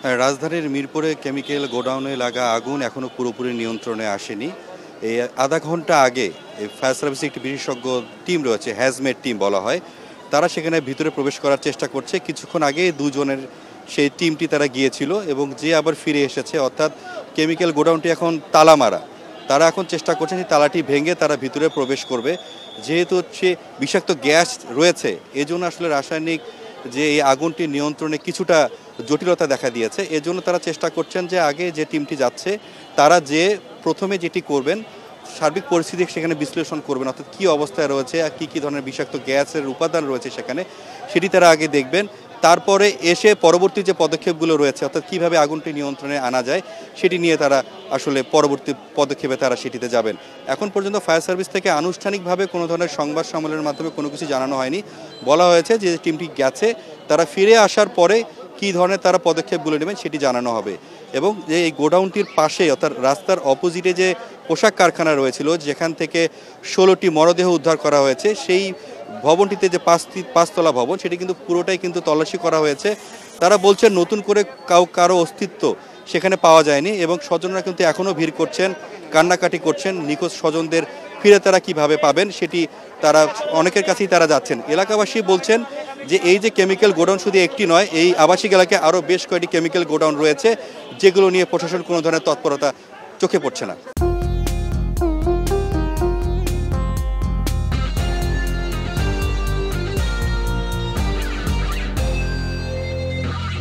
হ্যাঁ, রাজধানীর মিরপুরে কেমিক্যাল গোডাউনে লাগা আগুন এখনো পুরোপুরি নিয়ন্ত্রণে আসেনি। এই আধা ঘন্টা আগে এই ফায়ার সার্ভিসের একটি বিশেষজ্ঞ টিম রয়েছে, হ্যাজমেট টিম বলা হয়। তারা সেখানে ভিতরে প্রবেশ করার চেষ্টা করছে। কিছুক্ষণ আগে দুজনের সেই টিমটি তারা গিয়েছিল এবং যে আবার ফিরে এসেছে, অর্থাৎ কেমিক্যাল গোডাউনটি এখন তালা মারা। তারা এখন চেষ্টা করছেন যে তালাটি ভেঙে তারা ভিতরে প্রবেশ করবে। যেহেতু হচ্ছে বিষাক্ত গ্যাস রয়েছে, এজন্য আসলে রাসায়নিক যে এই আগুনটি নিয়ন্ত্রণে কিছুটা জটিলতা দেখা দিয়েছে। এজন্য তারা চেষ্টা করছেন যে আগে যে টিমটি যাচ্ছে তারা যে প্রথমে যেটি করবেন, সার্বিক পরিস্থিতি সেখানে বিশ্লেষণ করবেন, অর্থাৎ কী অবস্থায় রয়েছে আর কী কী ধরনের বিষাক্ত গ্যাসের উপাদান রয়েছে সেখানে, সেটি তারা আগে দেখবেন। তারপরে এসে পরবর্তী যে পদক্ষেপগুলো রয়েছে, অর্থাৎ কীভাবে আগুনটি নিয়ন্ত্রণে আনা যায় সেটি নিয়ে তারা আসলে পরবর্তী পদক্ষেপে তারা সেটিতে যাবেন। এখন পর্যন্ত ফায়ার সার্ভিস থেকে আনুষ্ঠানিকভাবে কোনো ধরনের সংবাদ সম্মেলনের মাধ্যমে কোনো কিছু জানানো হয়নি। বলা হয়েছে যে টিমটি গেছে, তারা ফিরে আসার পরে কী ধরনের তারা পদক্ষেপগুলো নেবেন সেটি জানানো হবে। এবং যে এই গোডাউনটির পাশে, অর্থাৎ রাস্তার অপোজিটে যে পোশাক কারখানা রয়েছিল, যেখান থেকে 16টি মরদেহ উদ্ধার করা হয়েছে, সেই ভবনটিতে যে পাঁচতলা ভবন, সেটি কিন্তু পুরোটাই কিন্তু তল্লাশি করা হয়েছে। তারা বলছেন নতুন করে কারো অস্তিত্ব সেখানে পাওয়া যায়নি এবং স্বজনরা কিন্তু এখনও ভিড় করছেন, কান্নাকাটি করছেন। নিখোঁজ স্বজনদের ফিরে তারা কিভাবে পাবেন সেটি তারা অনেকের কাছেই তারা যাচ্ছেন। এলাকাবাসী বলছেন যে এই যে কেমিক্যাল গোডাউন শুধু একটি নয়, এই আবাসিক এলাকায় আরও বেশ কয়েকটি কেমিক্যাল গোডাউন রয়েছে, যেগুলো নিয়ে প্রশাসন কোনো ধরনের তৎপরতা চোখে পড়ছে না।